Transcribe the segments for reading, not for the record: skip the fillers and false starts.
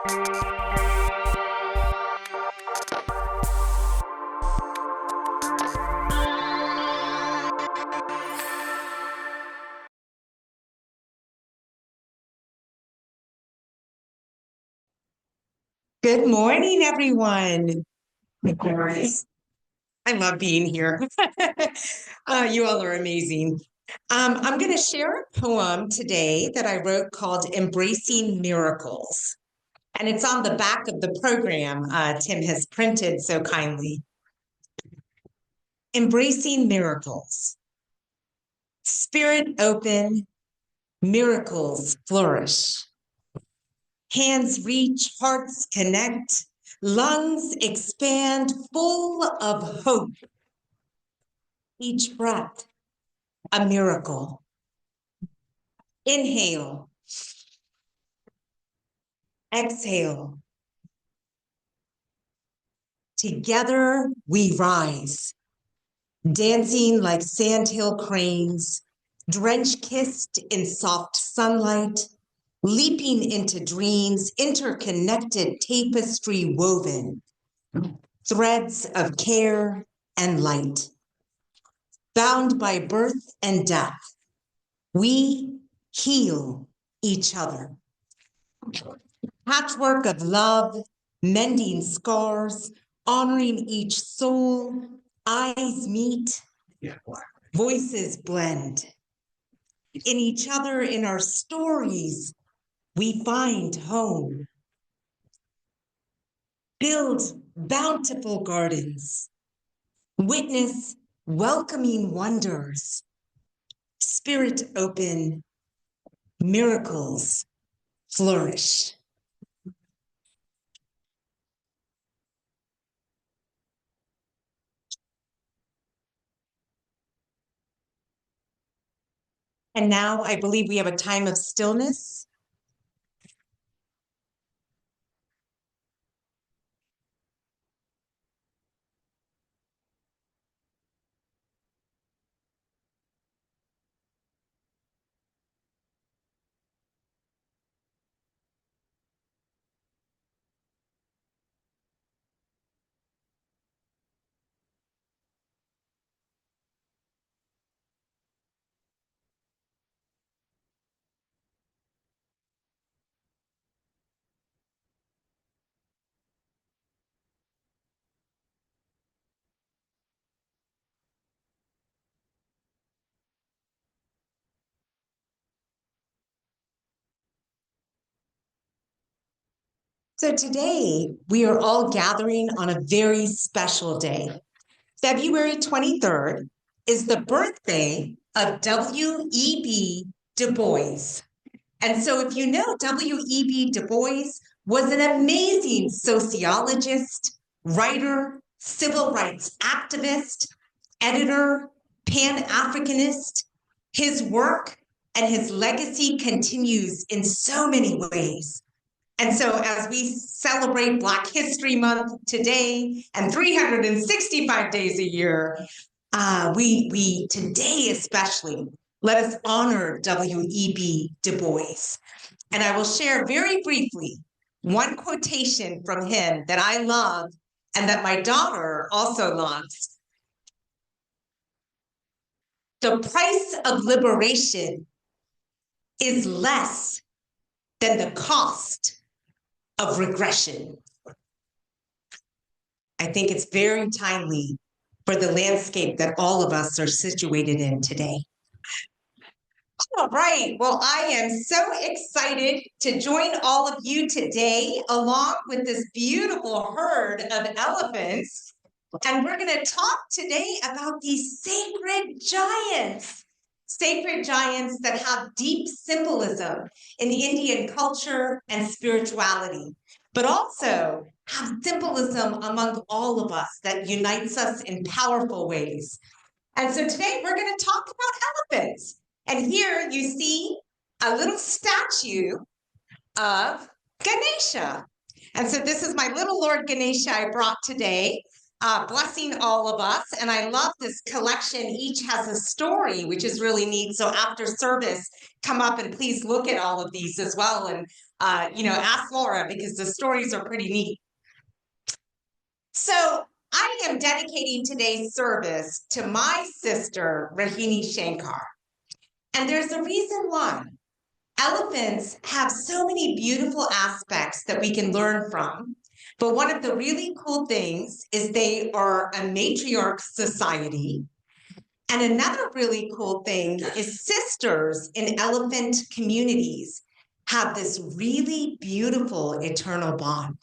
Good morning, everyone. Of course. I love being here. You all are amazing. I'm going to share a poem today that I wrote called Embracing Miracles. And it's on the back of the program Tim has printed so kindly. Embracing Miracles. Spirit open, miracles flourish. Hands reach, hearts connect, lungs expand full of hope. Each breath, a miracle. Inhale, exhale. Together we rise, dancing like sandhill cranes, drench-kissed in soft sunlight, leaping into dreams, interconnected tapestry woven, threads of care and light. Bound by birth and death, we heal each other. Patchwork of love, mending scars, honoring each soul, eyes meet, voices blend. In each other, in our stories, we find home. Build bountiful gardens, witness welcoming wonders, spirit open, miracles flourish. And now I believe we have a time of stillness. So today we are all gathering on a very special day. February 23rd is the birthday of W.E.B. Du Bois. And so if you know, W.E.B. Du Bois was an amazing sociologist, writer, civil rights activist, editor, Pan-Africanist. His work and his legacy continues in so many ways. And so as we celebrate Black History Month today and 365 days a year, we today especially, let us honor W.E.B. Du Bois. And I will share very briefly one quotation from him that I love and that my daughter also loves. The price of liberation is less than the cost of regression. I think it's very timely for the landscape that all of us are situated in today. All right, well, I am so excited to join all of you today along with this beautiful herd of elephants. And we're going to talk today about these sacred giants that have deep symbolism in Indian culture and spirituality, but also have symbolism among all of us that unites us in powerful ways. And so today we're going to talk about elephants. And here you see a little statue of Ganesha. And so this is my little Lord Ganesha I brought today. blessing all of us. And I love this collection. Each has a story, which is really neat. So after service, come up and please look at all of these as well. And, ask Laura because the stories are pretty neat. So I am dedicating today's service to my sister, Rajni Shankar. And there's a reason why. Elephants have so many beautiful aspects that we can learn from. But one of the really cool things is they are a matriarch society. And another really cool thing is sisters in elephant communities have this really beautiful eternal bond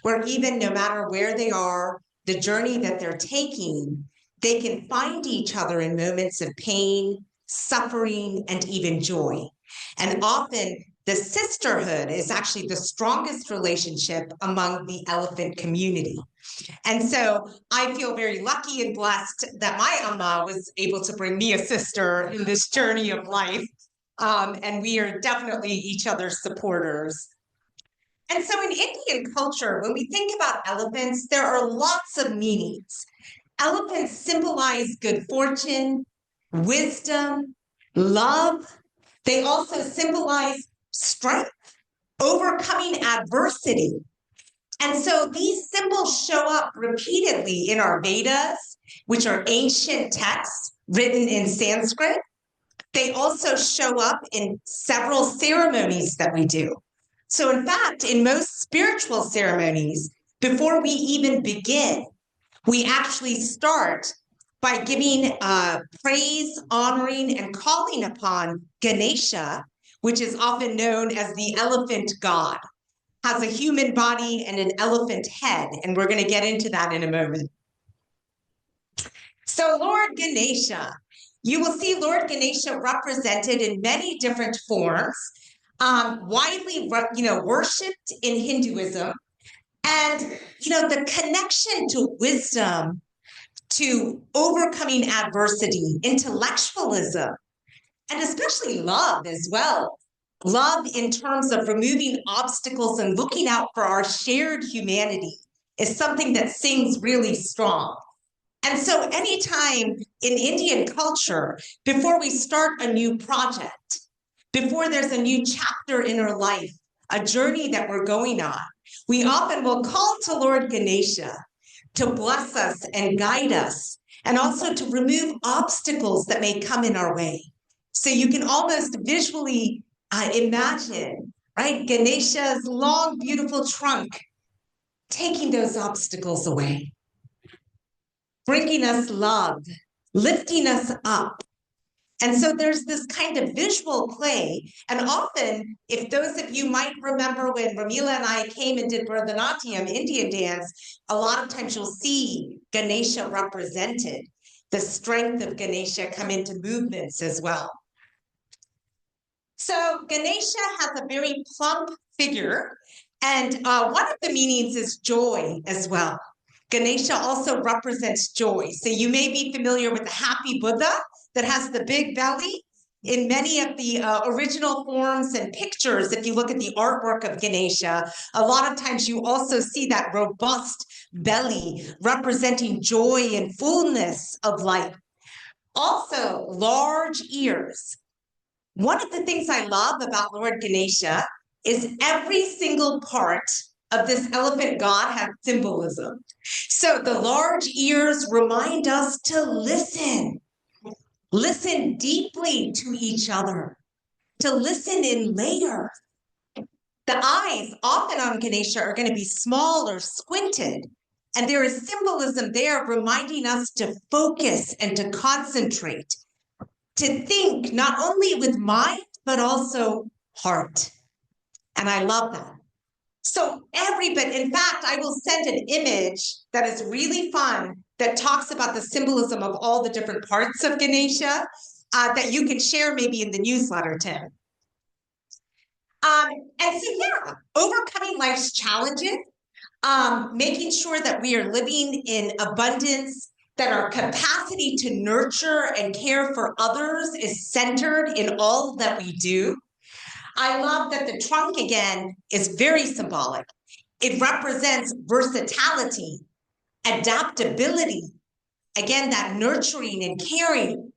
where even no matter where they are, the journey that they're taking, they can find each other in moments of pain, suffering, and even joy. And often the sisterhood is actually the strongest relationship among the elephant community. And so I feel very lucky and blessed that my Amma was able to bring me a sister in this journey of life. And we are definitely each other's supporters. And so in Indian culture, when we think about elephants, there are lots of meanings. Elephants symbolize good fortune, wisdom, love. They also symbolize strength, overcoming adversity. And so these symbols show up repeatedly in our Vedas, which are ancient texts written in Sanskrit. They also show up in several ceremonies that we do. So in fact, in most spiritual ceremonies, before we even begin, we actually start by giving praise, honoring, and calling upon Ganesha, which is often known as the elephant god, has a human body and an elephant head, and we're going to get into that in a moment. So Lord Ganesha, you will see Lord Ganesha represented in many different forms, widely worshipped in Hinduism, and the connection to wisdom, to overcoming adversity, intellectualism, and especially love as well. Love in terms of removing obstacles and looking out for our shared humanity is something that sings really strong. And so anytime in Indian culture, before we start a new project, before there's a new chapter in our life, a journey that we're going on, we often will call to Lord Ganesha to bless us and guide us, and also to remove obstacles that may come in our way. So you can almost visually imagine, right, Ganesha's long, beautiful trunk taking those obstacles away, bringing us love, lifting us up. And so there's this kind of visual play. And often, if those of you might remember when Ramila and I came and did Bharatanatyam, Indian dance, a lot of times you'll see Ganesha represented. The strength of Ganesha come into movements as well. So Ganesha has a very plump figure. And one of the meanings is joy as well. Ganesha also represents joy. So you may be familiar with the happy Buddha that has the big belly. In many of the original forms and pictures, if you look at the artwork of Ganesha, a lot of times you also see that robust belly representing joy and fullness of life. Also, large ears. One of the things I love about Lord Ganesha is every single part of this elephant god has symbolism. So the large ears remind us to listen deeply to each other, to listen in layers. The eyes often on Ganesha are going to be small or squinted, and there is symbolism there reminding us to focus and to concentrate, to think not only with mind, but also heart. And I love that. So in fact, I will send an image that is really fun that talks about the symbolism of all the different parts of Ganesha that you can share maybe in the newsletter, Tim. And so, overcoming life's challenges, making sure that we are living in abundance, that our capacity to nurture and care for others is centered in all that we do. I love that the trunk, again, is very symbolic. It represents versatility, adaptability, again, that nurturing and caring.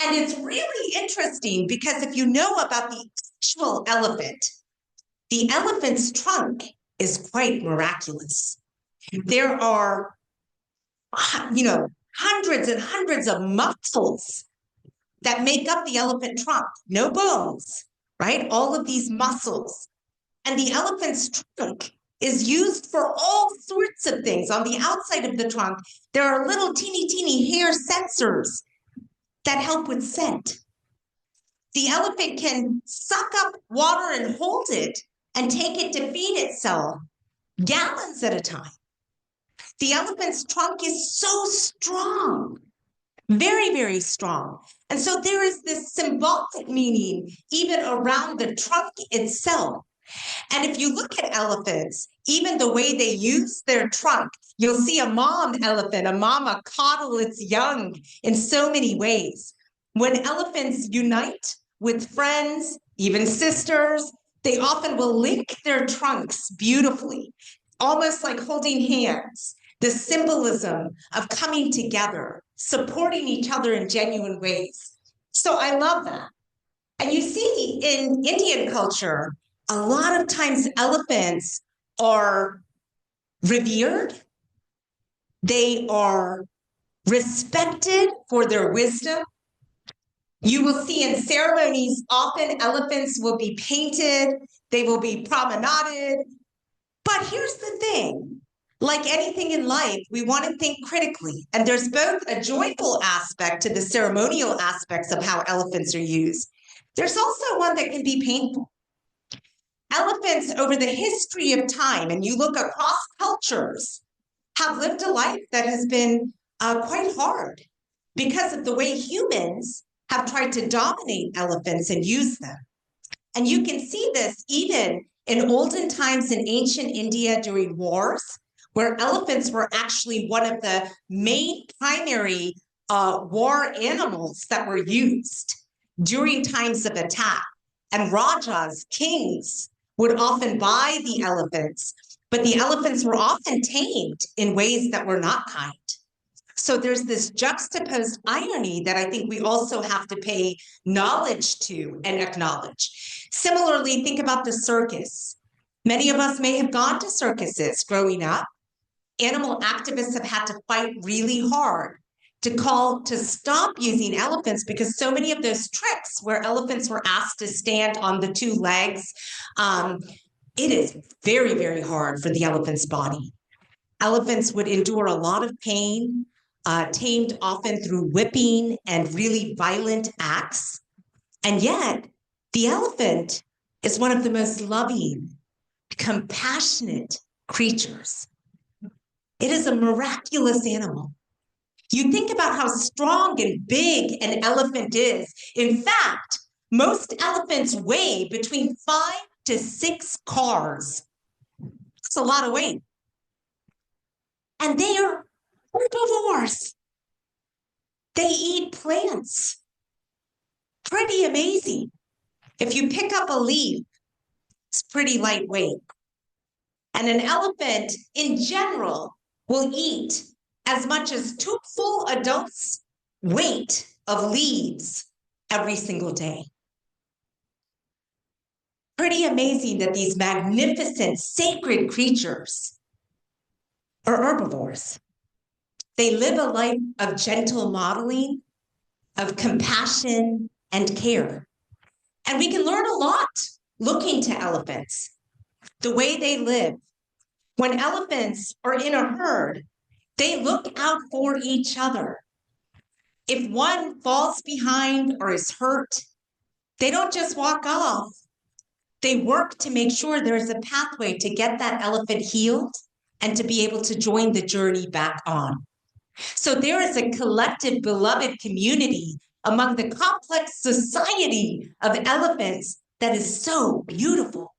And it's really interesting because if you know about the actual elephant, the elephant's trunk is quite miraculous. There are, hundreds and hundreds of muscles that make up the elephant trunk, no bones, right? All of these muscles. And the elephant's trunk is used for all sorts of things. On the outside of the trunk, there are little teeny hair sensors that help with scent. The elephant can suck up water and hold it and take it to feed itself gallons at a time. The elephant's trunk is so strong, very, very strong. And so there is this symbolic meaning even around the trunk itself. And if you look at elephants, even the way they use their trunk, you'll see a mom elephant, a mama coddle its young in so many ways. When elephants unite with friends, even sisters, they often will link their trunks beautifully, almost like holding hands. The symbolism of coming together, supporting each other in genuine ways. So I love that. And you see in Indian culture, a lot of times elephants are revered. They are respected for their wisdom. You will see in ceremonies, often elephants will be painted, they will be promenaded. But here's the thing. Like anything in life, we want to think critically. And there's both a joyful aspect to the ceremonial aspects of how elephants are used. There's also one that can be painful. Elephants over the history of time, and you look across cultures, have lived a life that has been quite hard because of the way humans have tried to dominate elephants and use them. And you can see this even in olden times in ancient India during wars, where elephants were actually one of the main primary war animals that were used during times of attack. And rajas, kings, would often buy the elephants, but the elephants were often tamed in ways that were not kind. So there's this juxtaposed irony that I think we also have to pay knowledge to and acknowledge. Similarly, think about the circus. Many of us may have gone to circuses growing up. Animal activists have had to fight really hard to stop using elephants because so many of those tricks where elephants were asked to stand on the two legs, it is very, very hard for the elephant's body. Elephants would endure a lot of pain, tamed often through whipping and really violent acts. And yet, the elephant is one of the most loving, compassionate creatures. It is a miraculous animal. You think about how strong and big an elephant is. In fact, most elephants weigh between 5 to 6 cars. That's a lot of weight. And they are herbivores. They eat plants. Pretty amazing. If you pick up a leaf, it's pretty lightweight. And an elephant, in general, will eat as much as 2 full adults' weight of leaves every single day. Pretty amazing that these magnificent, sacred creatures are herbivores. They live a life of gentle modeling, of compassion and care. And we can learn a lot looking to elephants, the way they live. When elephants are in a herd, they look out for each other. If one falls behind or is hurt, they don't just walk off. They work to make sure there's a pathway to get that elephant healed and to be able to join the journey back on. So there is a collective beloved community among the complex society of elephants that is so beautiful.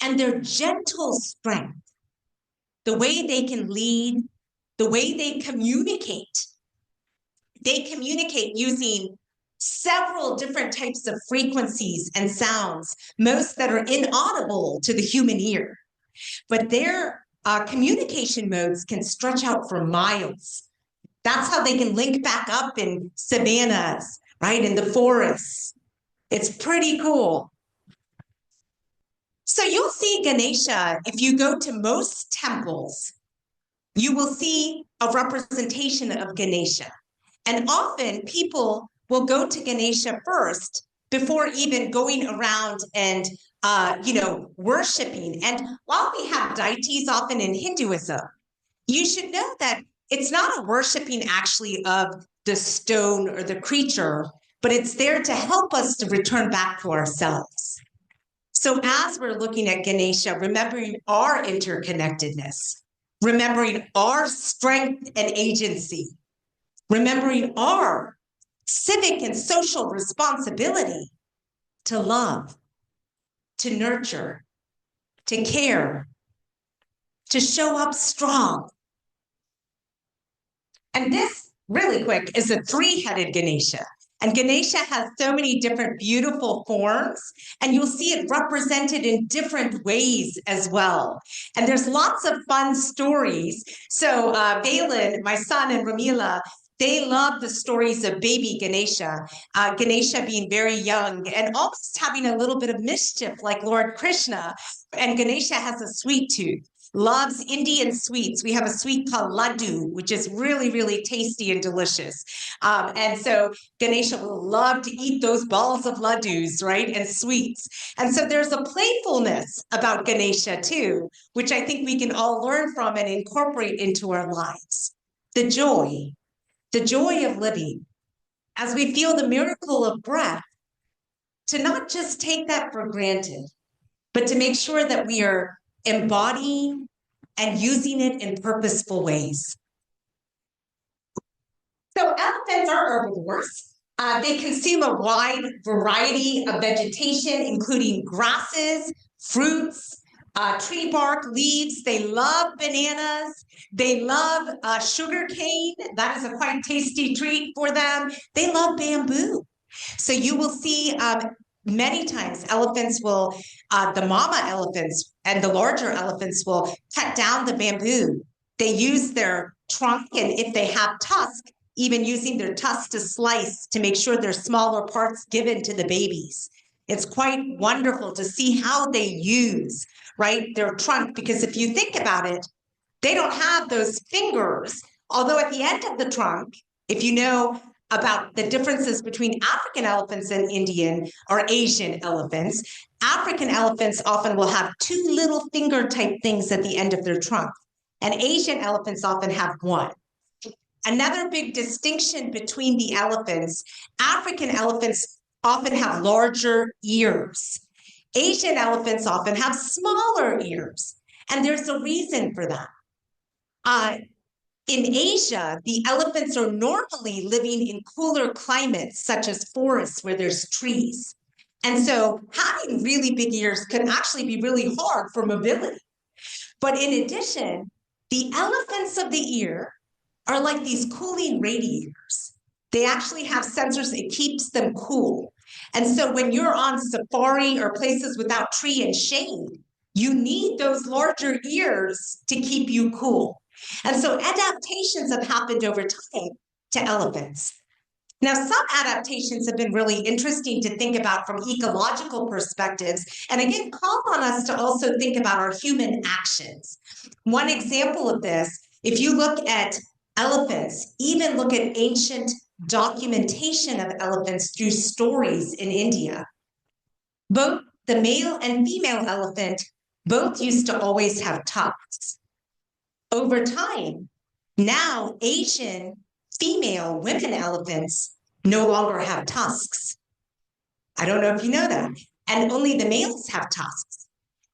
And their gentle strength, the way they can lead, the way they communicate using several different types of frequencies and sounds, most that are inaudible to the human ear. But their communication modes can stretch out for miles. That's how they can link back up in savannas, right, in the forests. It's pretty cool. So you'll see Ganesha, if you go to most temples, you will see a representation of Ganesha. And often people will go to Ganesha first before even going around and, worshiping. And while we have deities often in Hinduism, you should know that it's not a worshiping actually of the stone or the creature, but it's there to help us to return back to ourselves. So as we're looking at Ganesha, remembering our interconnectedness, remembering our strength and agency, remembering our civic and social responsibility to love, to nurture, to care, to show up strong. And this, really quick, is a three-headed Ganesha. And Ganesha has so many different beautiful forms, and you'll see it represented in different ways as well. And there's lots of fun stories. So Valen, my son, and Ramila, they love the stories of baby Ganesha, Ganesha being very young and almost having a little bit of mischief like Lord Krishna. And Ganesha has a sweet tooth. Loves Indian sweets. We have a sweet called laddu, which is really, really tasty and delicious. And so Ganesha will love to eat those balls of laddus, right? And sweets. And so there's a playfulness about Ganesha too, which I think we can all learn from and incorporate into our lives. The joy of living. As we feel the miracle of breath, to not just take that for granted, but to make sure that we are embodying and using it in purposeful ways. So elephants are herbivores. They consume a wide variety of vegetation, including grasses, fruits, tree bark, leaves. They love bananas. They love sugar cane. That is a quite tasty treat for them. They love bamboo. So you will see many times elephants will, the mama elephants and the larger elephants will cut down the bamboo. They use their trunk, and if they have tusk, even using their tusk to slice to make sure there's smaller parts given to the babies. It's quite wonderful to see how they use, right, their trunk, because if you think about it, they don't have those fingers. Although at the end of the trunk, if you know about the differences between African elephants and Indian or Asian elephants, African elephants often will have two little finger type things at the end of their trunk, and Asian elephants often have one. Another big distinction between the elephants, African elephants often have larger ears. Asian elephants often have smaller ears, and there's a reason for that. In Asia, the elephants are normally living in cooler climates, such as forests where there's trees. And so having really big ears can actually be really hard for mobility. But in addition, the elephants of the ear are like these cooling radiators. They actually have sensors that keeps them cool. And so when you're on safari or places without tree and shade, you need those larger ears to keep you cool. And so adaptations have happened over time to elephants. Now, some adaptations have been really interesting to think about from ecological perspectives, and again, call on us to also think about our human actions. One example of this, if you look at elephants, even look at ancient documentation of elephants through stories in India, both the male and female elephant both used to always have tusks. Over time, now Asian female women elephants no longer have tusks. I don't know if you know that. And only the males have tusks.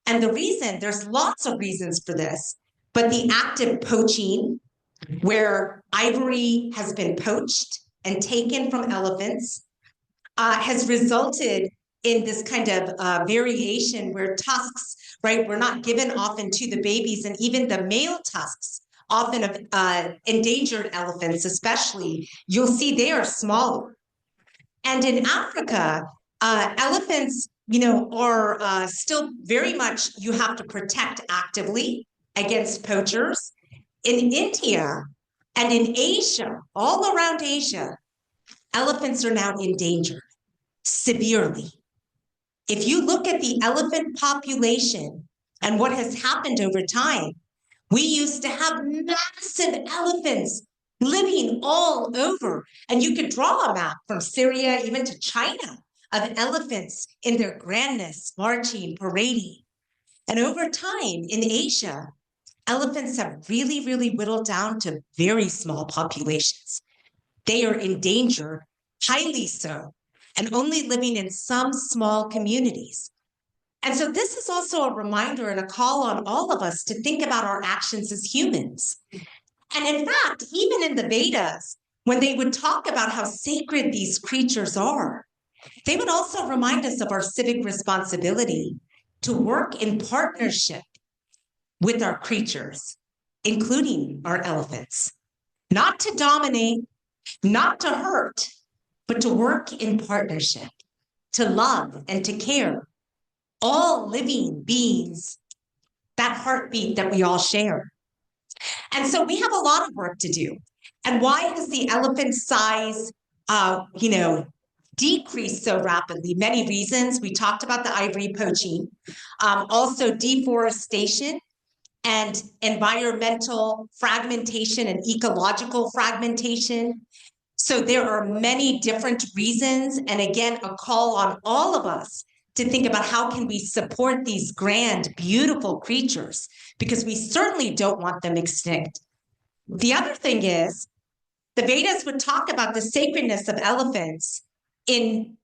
And the reason, there's lots of reasons for this, but the active poaching, where ivory has been poached and taken from elephants, has resulted in this kind of variation where tusks, right, were not given often to the babies, and even the male tusks, often of endangered elephants especially, you'll see they are smaller. And in Africa, elephants, are still very much, you have to protect actively. against poachers. In India and in Asia, all around Asia, elephants are now endangered severely. If you look at the elephant population and what has happened over time, we used to have massive elephants living all over. And you could draw a map from Syria even to China of elephants in their grandness, marching, parading. And over time in Asia, elephants have really, really whittled down to very small populations. They are endangered, highly so, and only living in some small communities. And so this is also a reminder and a call on all of us to think about our actions as humans. And in fact, even in the Vedas, when they would talk about how sacred these creatures are, they would also remind us of our civic responsibility to work in partnership with our creatures, including our elephants, not to dominate, not to hurt, but to work in partnership, to love and to care. All living beings, that heartbeat that we all share. And so we have a lot of work to do. And why has the elephant size, decreased so rapidly? Many reasons. We talked about the ivory poaching, also deforestation and environmental fragmentation and ecological fragmentation. So there are many different reasons. And again, a call on all of us to think about how can we support these grand, beautiful creatures, because we certainly don't want them extinct. The other thing is, the Vedas would talk about the sacredness of elephants in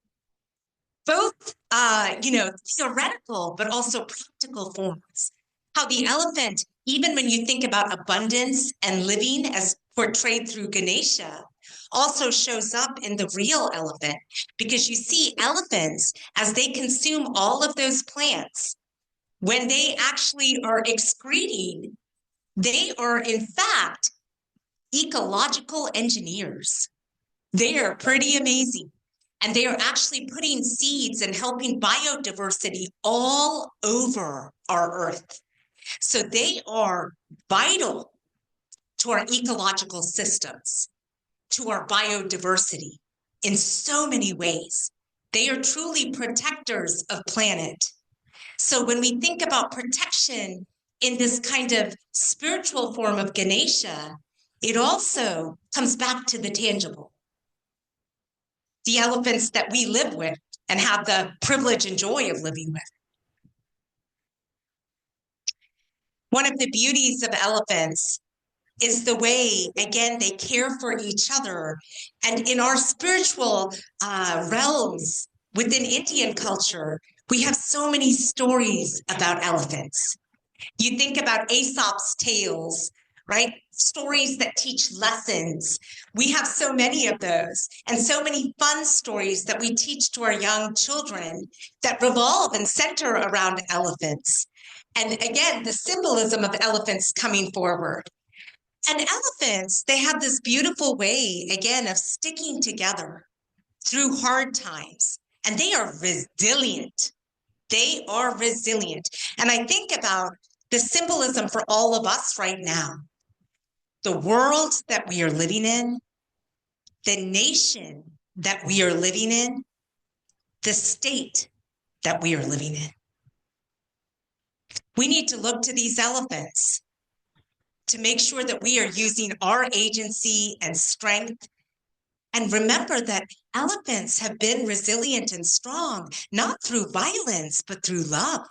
both, theoretical, but also practical forms. How the elephant, even when you think about abundance and living as portrayed through Ganesha, also shows up in the real elephant, because you see elephants as they consume all of those plants. When they actually are excreting, they are in fact ecological engineers. They are pretty amazing. And they are actually putting seeds and helping biodiversity all over our earth. So they are vital to our ecological systems, to our biodiversity in so many ways. They are truly protectors of planet. So when we think about protection in this kind of spiritual form of Ganesha, it also comes back to the tangible. The elephants that we live with and have the privilege and joy of living with. One of the beauties of elephants is the way, again, they care for each other. And in our spiritual realms within Indian culture, we have so many stories about elephants. You think about Aesop's tales, right? Stories that teach lessons. We have so many of those, and so many fun stories that we teach to our young children that revolve and center around elephants. And again, the symbolism of elephants coming forward. And elephants, they have this beautiful way, again, of sticking together through hard times. And they are resilient. They are resilient. And I think about the symbolism for all of us right now. The world that we are living in, the nation that we are living in, the state that we are living in. We need to look to these elephants to make sure that we are using our agency and strength. And remember that elephants have been resilient and strong, not through violence, but through love.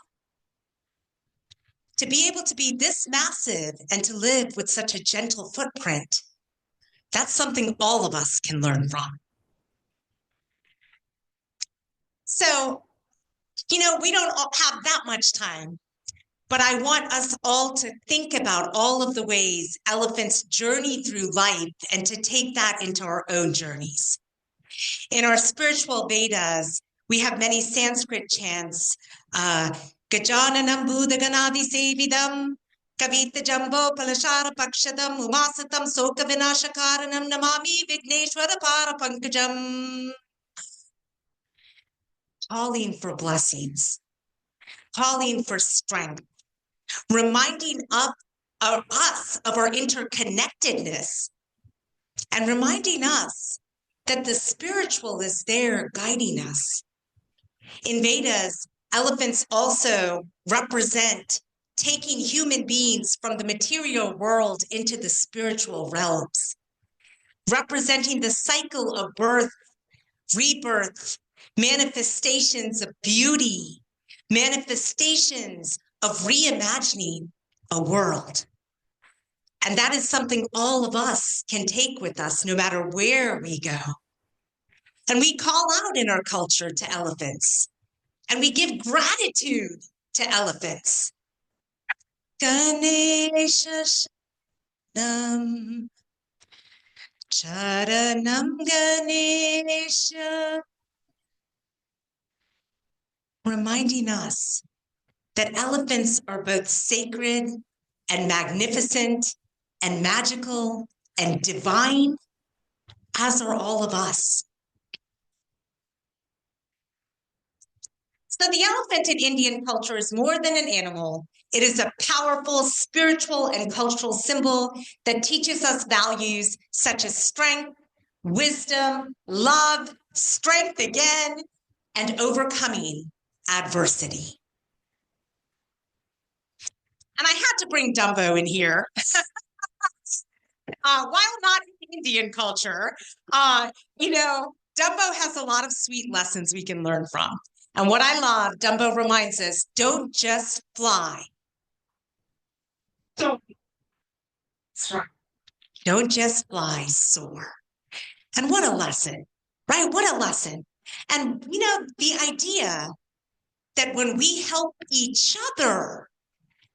To be able to be this massive and to live with such a gentle footprint, that's something all of us can learn from. So, we don't have that much time, but I want us all to think about all of the ways elephants journey through life and to take that into our own journeys. In our spiritual Vedas, we have many Sanskrit chants, Gajananam Buddhaganadi Sevidam, Kavita Jambo Palashara Pakshadam, Umasatam Soka Vinashakaranam Namami Vigneshwara Parapankajam. Calling for blessings, calling for strength, reminding of our interconnectedness, and reminding us that the spiritual is there guiding us. In Vedas, elephants also represent taking human beings from the material world into the spiritual realms, representing the cycle of birth, rebirth, manifestations of beauty, manifestations of reimagining a world. And that is something all of us can take with us no matter where we go. And we call out in our culture to elephants, and we give gratitude to elephants. Ganesha Sharanam, Charanam Ganesha, reminding us that elephants are both sacred and magnificent and magical and divine, as are all of us. So the elephant in Indian culture is more than an animal. It is a powerful spiritual and cultural symbol that teaches us values such as strength, wisdom, love, strength again, and overcoming adversity. And I had to bring Dumbo in here. While not in Indian culture, Dumbo has a lot of sweet lessons we can learn from. And what I love, Dumbo reminds us, don't just fly. Don't just fly, soar. And what a lesson, right? What a lesson. And, the idea that when we help each other,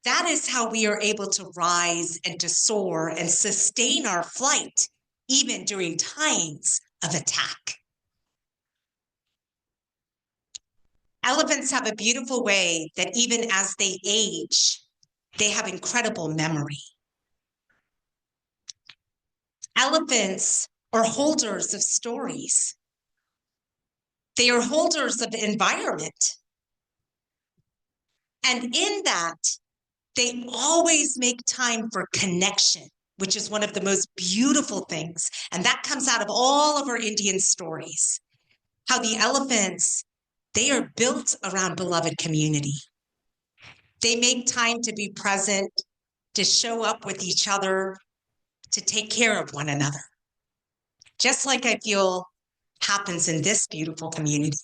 that is how we are able to rise and to soar and sustain our flight, even during times of attack. Elephants have a beautiful way that even as they age, they have incredible memory. Elephants are holders of stories. They are holders of the environment. And in that, they always make time for connection, which is one of the most beautiful things. And that comes out of all of our Indian stories. How the elephants, they are built around beloved community. They make time to be present, to show up with each other, to take care of one another. Just like I feel happens in this beautiful community.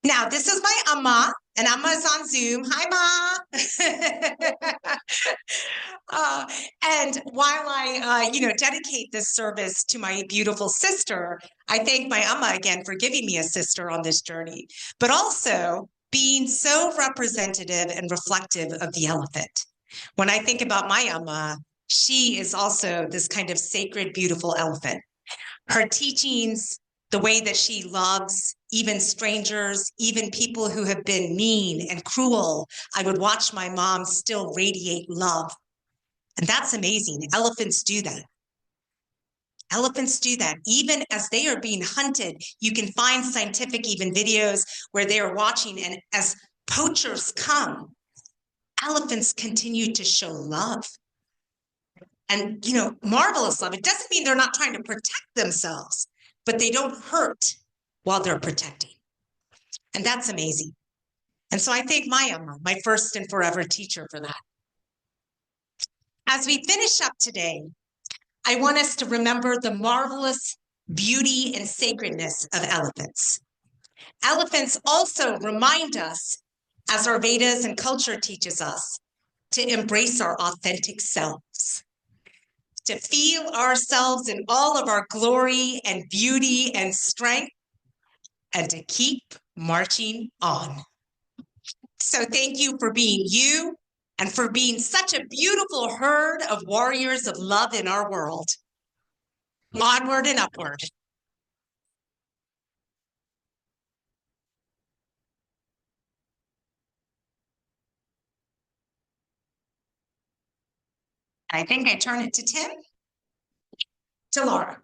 Now, this is my Amma, and Amma is on Zoom. Hi, Ma. And while I, dedicate this service to my beautiful sister, I thank my Amma again for giving me a sister on this journey, but also being so representative and reflective of the elephant. When I think about my Amma, she is also this kind of sacred, beautiful elephant. Her teachings, the way that she loves even strangers, even people who have been mean and cruel. I would watch my mom still radiate love. And that's amazing. Elephants do that. Elephants do that. Even as they are being hunted, you can find scientific even videos where they are watching, and as poachers come, elephants continue to show love. And, marvelous love. It doesn't mean they're not trying to protect themselves, but they don't hurt while they're protecting. And that's amazing. And so I thank my Amma, my first and forever teacher, for that. As we finish up today, I want us to remember the marvelous beauty and sacredness of elephants. Elephants also remind us, as our Vedas and culture teaches us, to embrace our authentic selves, to feel ourselves in all of our glory and beauty and strength, and to keep marching on. So thank you for being you and for being such a beautiful herd of warriors of love in our world. Onward and upward. I think I turn it to Tim, to Laura.